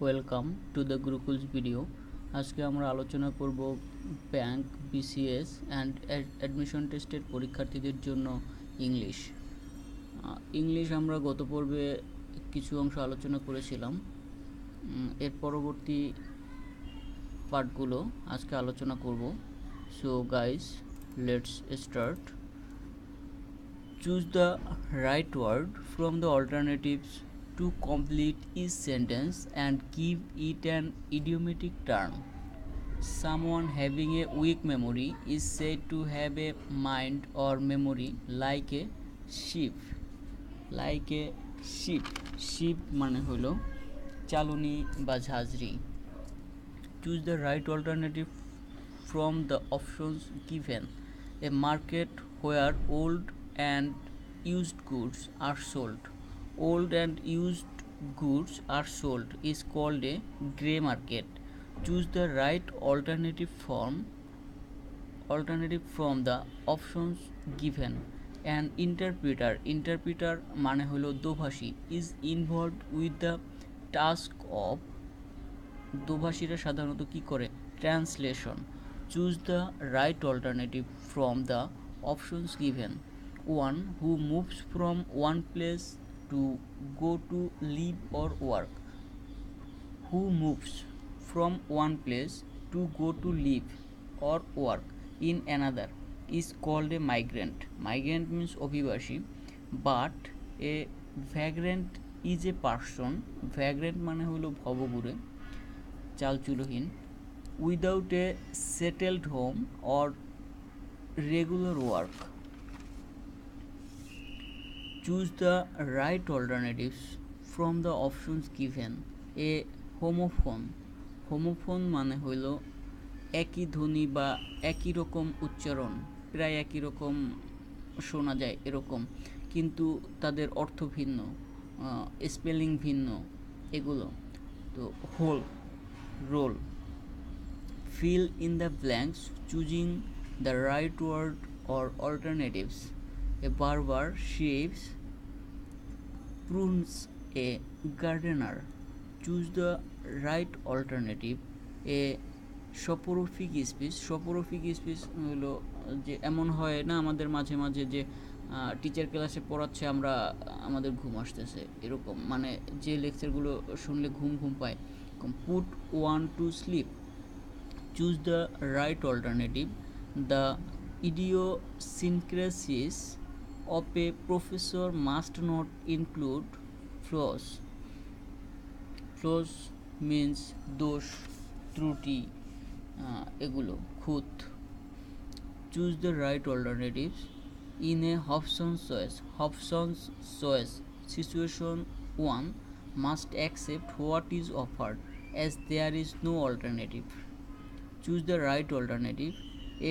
Welcome to the Gurukuls video. আজকে আমরা আলোচনা করব ব্যাংক, বিসিএস অ্যান্ড অ্যাডমিশন টেস্টের পরীক্ষার্থীদের জন্য ইংলিশ। ইংলিশ আমরা গত পর্বে কিছু অংশ আলোচনা করেছিলাম। এর পরবর্তী পার্টগুলো আজকে আলোচনা করব। So guys, let's start. Choose the right word from the alternatives to complete each sentence and give it an idiomatic term. Someone having a weak memory is said to have a mind or memory like a sheep. Like a sheep. Sheep মানে হলো চালুনি বা ঝাঁঝরি। Choose the right alternative from the options given. A market where old and used goods are sold. Old and used goods are sold is called a grey market. Choose the right alternative from the options given. An interpreter মানে হলো দোভাষী is involved with the task of দোভাষীরা সাধারণত কি করে? Translation. Choose the right alternative from the options given. One, who moves from one place to go to live or work. Who moves from one place to go to live or work in another is called a migrant. Migrant means অভিবাসী। But a vagrant is a person. Vagrant মানে হলো ভবঘুরে, চালচুলোহীন। Without a settled home or regular work. Choose the right alternatives from the options given. A homophone. Homophone মানে হইল একই ধ্বনি বা একই রকম উচ্চারণ, প্রায় একই রকম শোনা যায় এরকম, কিন্তু তাদের অর্থ ভিন্ন, স্পেলিং ভিন্ন, এগুলো। তো whole, role. Fill in the blanks choosing the right word or alternatives. A barber shaves, prunes a gardener. Choose the right alternative. A sophomoric speech. Sophomoric speech হলো যে এমন হয় না আমাদের মাঝে মাঝে যে টিচার ক্লাসে পড়াচ্ছে, আমরা আমাদের ঘুম আসতেছে এরকম, মানে যে লেকচারগুলো শুনলে ঘুম ঘুম পায়। Put one to sleep. Choose the right alternative. The idiosyncrasies of a professor must not include flaws. Flaws means দোষ, ত্রুটি, এগুলো, খুঁত। Choose the right alternatives. In a Hobson's choice situation, one must accept what is offered as there is no alternative. Choose the right alternative.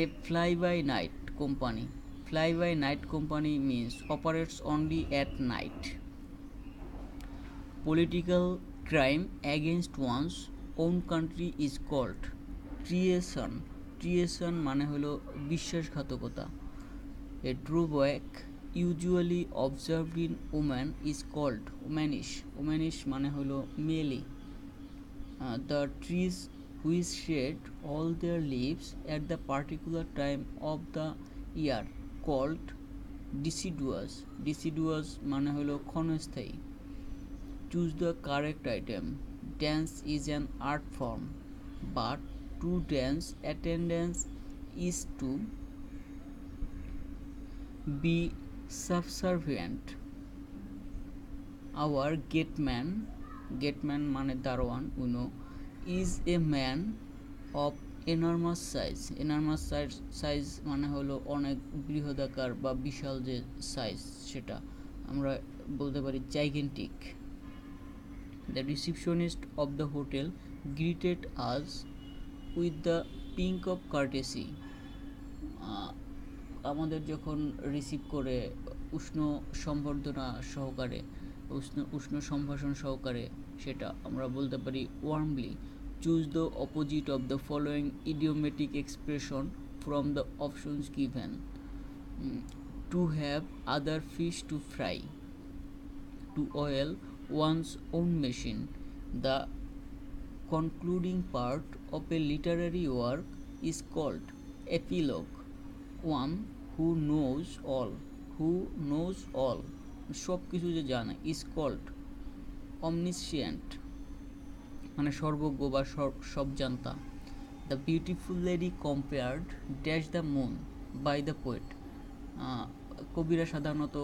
A fly-by-night company. Fly-by-night company means operates only at night. Political crime against one's own country is called treason. Treason মানে হলো বিশ্বাসঘাতকতা। A drawback usually observed in women is called womanish. Womanish মানে হলো মেলি। The trees which shed all their leaves at the particular time of the year called deciduous. Deciduous মানে হলো ক্ষণস্থায়ী। Choose the correct item. Dance is an art form, but to dance attendance is to be subservient. Our gateman মানে দারোয়ান, is a man of enormous size মানে হলো অনেক বৃহদাকার বা বিশাল যে সাইজ, সেটা আমরা বলতে পারি gigantic. The receptionist of the hotel greeted us with the pink of courtesy. আমাদের যখন রিসিভ করে উষ্ণ সম্বর্ধনা সহকারে, উষ্ণ সম্ভাষণ সহকারে, সেটা আমরা বলতে পারি warmly. Choose the opposite of the following idiomatic expression from the options given. To have other fish to fry. To oil one's own machine. The concluding part of a literary work is called epilogue. One who knows all, who knows all, সব কিছু যে জানে, is called omniscient, মানে সর্বজ্ঞ বা সব জানতা। The beautiful lady compared dash the moon by the poet. কবিরা সাধারণত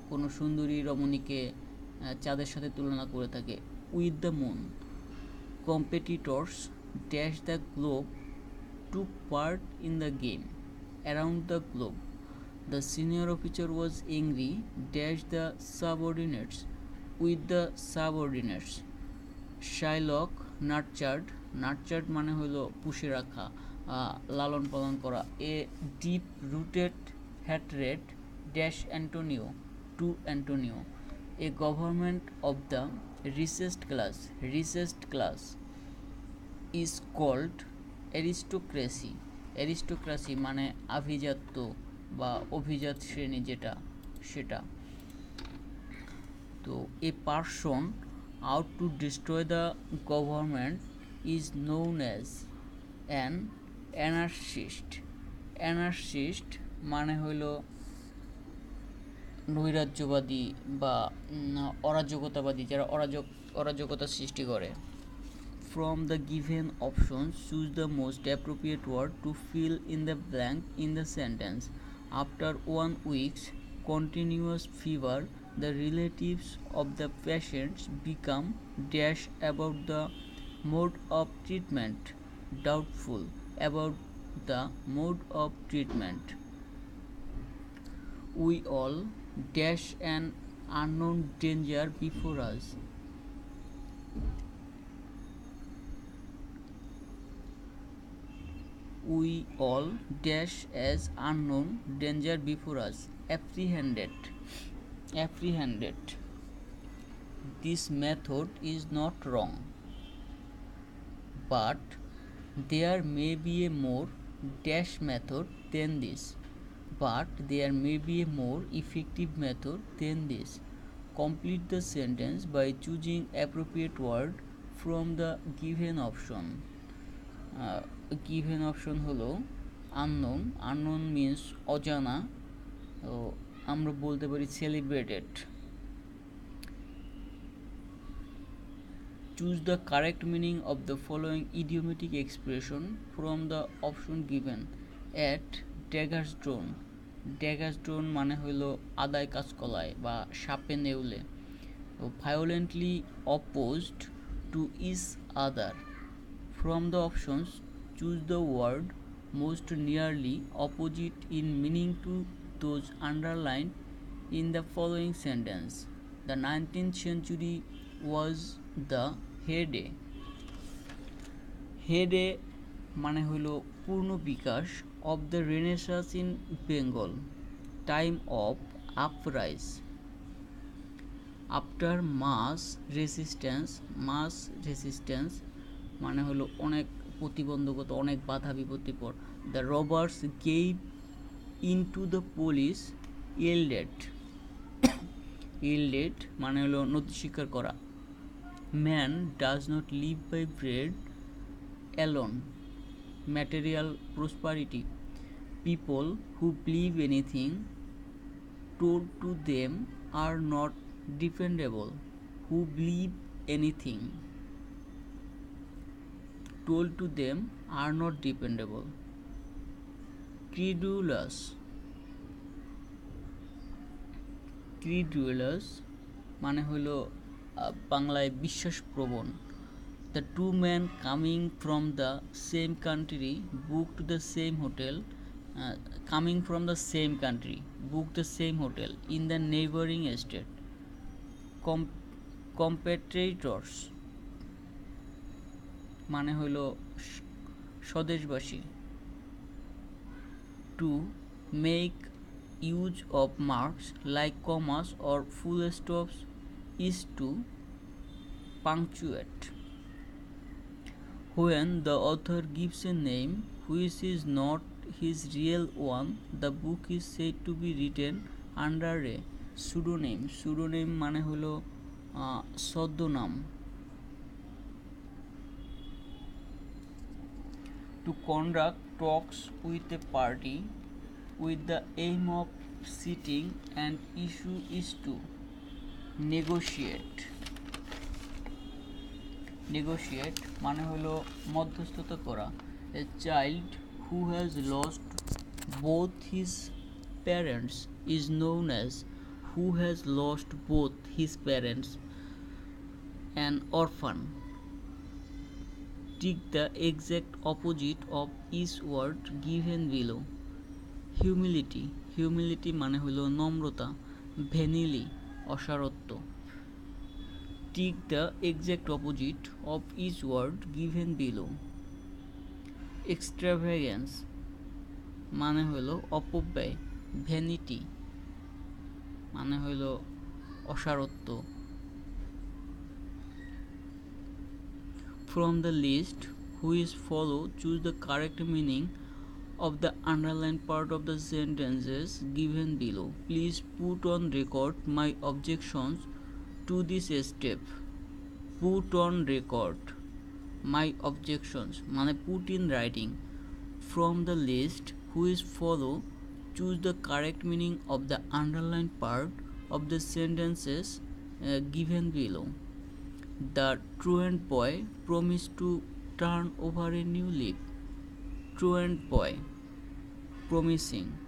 কোনো সুন্দরী রমণীকে চাঁদের সাথে তুলনা করে থাকে with the moon. Competitors dash the globe took part in the game around the globe. The senior officer was angry dash the subordinates with the subordinates. Shylock nurtured মানে হলো পুষে রাখা, লালন পালন করা। A deep rooted hatred dash Antonio to Antonio. A government of the richest class is called aristocracy মানে আভিজাত্য বা অভিজাত শ্রেণী যেটা সেটা। তো a person out to destroy the government is known as an anarchist মানে হইল নৈরাজ্যবাদী বা অরাজকতাবাদী, যারা অরাজকতা সৃষ্টি করে। From the given options, choose the most appropriate word to fill in the blank in the sentence. After 1 week's continuous fever, the relatives of the patients become dash about the mode of treatment, doubtful about the mode of treatment. We all dash an unknown danger before us. We all dash as unknown danger before us. Apprehended. This method is not wrong, but there may be a more dash method than this. But there may be a more effective method than this. Complete the sentence by choosing appropriate word from the given option. Given option হলো unknown means অজানা, তো আমরা বলতে পারি celebrated. Choose the correct meaning of the following idiomatic expression from the option given. At dagger's drawn মানে হলো আদায় কাজ কলায় বা সাপে নেউলে। Violently opposed to each other. From the options, choose the word most nearly opposite in meaning to those underlined in the following sentence. The 19th century was the heyday মানে হলো পূর্ণ বিকাশ of the Renaissance in Bengal, time of uprise. After mass resistance মানে হলো অনেক প্রতিবন্ধকতা, অনেক বাধা বিপত্তির পর, the robbers gave into the police yielded মানে হলো নতি স্বীকার করা। Man does not live by bread alone. Material prosperity. People who believe anything told to them are not dependable. Who believe anything told to them are not dependable. Credulous মানে হলো বাংলায় বিশ্বাসপ্রবণ। The two men coming from the same country booked the same hotel in the neighboring estate. Competitors মানে হলো স্বদেশবাসী। To make use of marks like commas or full stops is to punctuate. When the author gives a name which is not his real one, the book is said to be written under a pseudonym মানে হলো ছদ্মনাম। to conduct talks with a party with the aim of sitting and issue is to negotiate মানে হলো মধ্যস্থতা করা a child who has lost both his parents is known as who has lost both his parents an orphan Take the exact opposite of each word given below. Humility মানে হলো নম্রতা vanity অসারত্ব Take the exact opposite of each word given below. Extravagance মানে হলো অপব্যয় vanity মানে হলো অসারত্ব From the list which follow, choose the correct meaning of the underlined part of the sentences given below. Please put on record my objections to this step. Put on record my objections মানে put in writing. From the list which follow, choose the correct meaning of the underlined part of the sentences given below. The truant boy promised to turn over a new leaf. Truant boy promising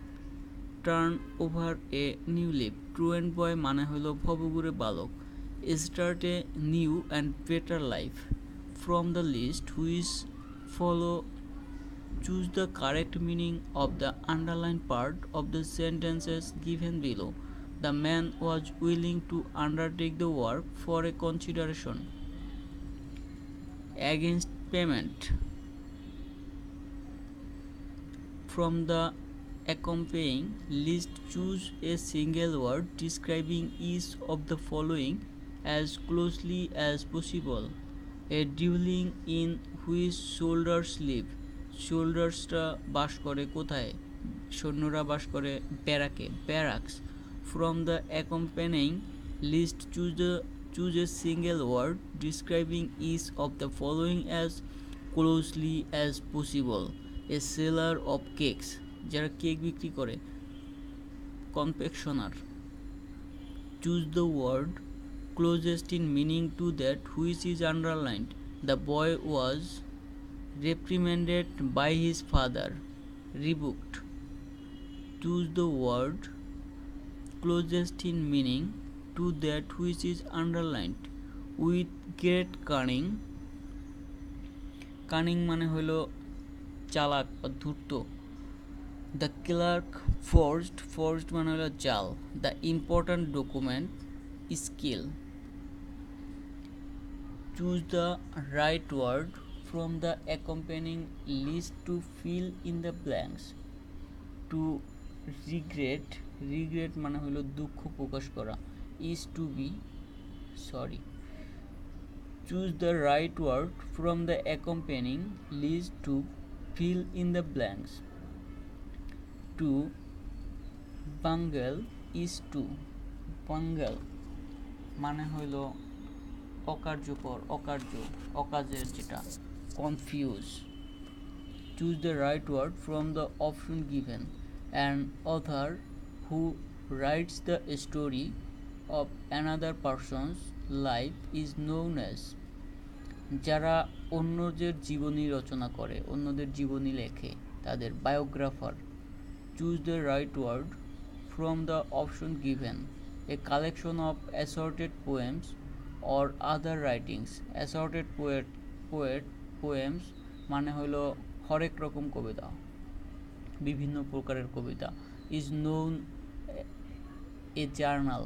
turn over a new leaf. Truant boy মানে হলো ভবঘুরে বালক start a new and better life. From the list which follow, choose the correct meaning of the underlined part of the sentences given below. The man was willing to undertake the work for a consideration against payment. From the accompanying list, choose a single word describing each of the following as closely as possible. A dwelling in which soldiers live. সোল্ডার্সরা বাস করে কোথায় সৈন্যরা বাস করে ব্যারাকে barracks from the accompanying list choose a single word describing each of the following as closely as possible a seller of cakes যারা cake বিক্রি করে confectioner choose the word closest in meaning to that which is underlined the boy was reprimanded by his father rebuked choose the word closest in meaning to that which is underlined with great cunning মানে হলো চালাক বা ধূর্ত the clerk forged মানে হলো জাল the important document skill choose the right word from the accompanying list to fill in the blanks to regret মানে হলো দুঃখ প্রকাশ করা is to be sorry choose the right word from the accompanying list to fill in the blanks to bungle is to bungle মানে হলো অকাজের যেটা confuse choose the right word from the option given an author who writes the story of another person's life is known as যারা অন্যদের জীবনী রচনা করে অন্যদের জীবনী লেখে তাদের biographer choose the right word from the option given a collection of assorted poems or other writings assorted poems মানে হলো হরেক রকম কবিতা বিভিন্ন প্রকারের কবিতা is known a journal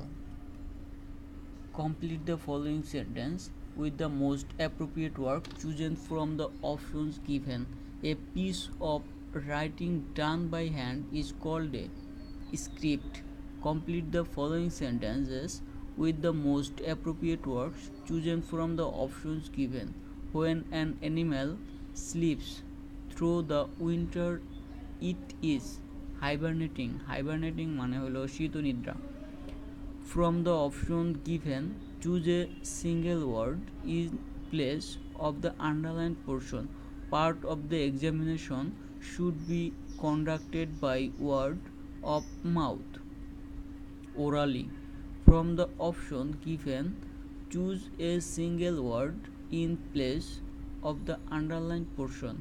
complete the following sentence with the most appropriate work chosen from the options given a piece of writing done by hand is called a script complete the following sentences with the most appropriate words chosen from the options given when an animal sleeps through the winter it is hibernating মানে হলো শীতনিদ্রা from the option given choose a single word in place of the underlined portion part of the examination should be conducted by word of mouth, orally. From the option given, choose a single word in place of the underlined portion.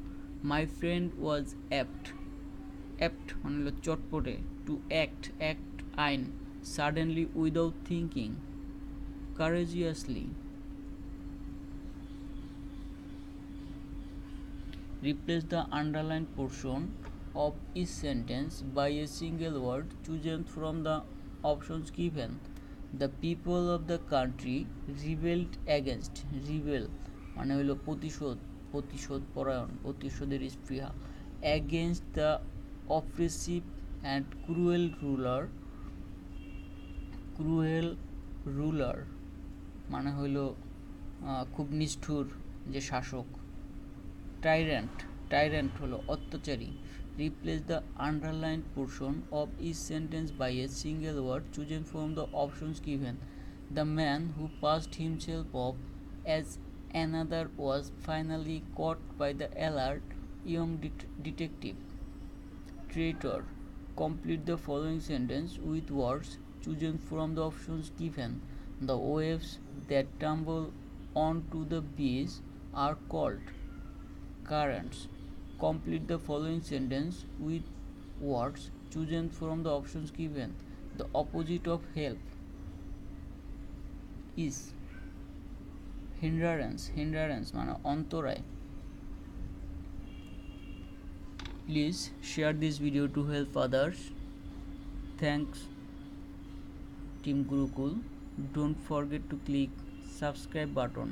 My friend was apt মানে হলো চটপটে, to act আইন, suddenly without thinking, courageously. Replace the underlined portion of each sentence by a single word chosen from the options given. The people of the country rebelled against, rebel মানে হলো প্রতিশোধ পরায়ণ, প্রতিশোধের স্পৃহা, against the oppressive and cruel ruler মানে হলো খুব নিষ্ঠুর যে শাসক, tyrant হলো অত্যাচারী. Replace the underlined portion of each sentence by a single word chosen from the options given. The man who passed himself off as another was finally caught by the alert young detective. Traitor. Complete the following sentence with words chosen from the options given. The waves that tumble onto the beach are called currents. Complete the following sentence with words chosen from the options given. The opposite of help is hindrance মানে অন্তরায়. Please share this video to help others. Thanks Team Gurukul. Don't forget to click subscribe button.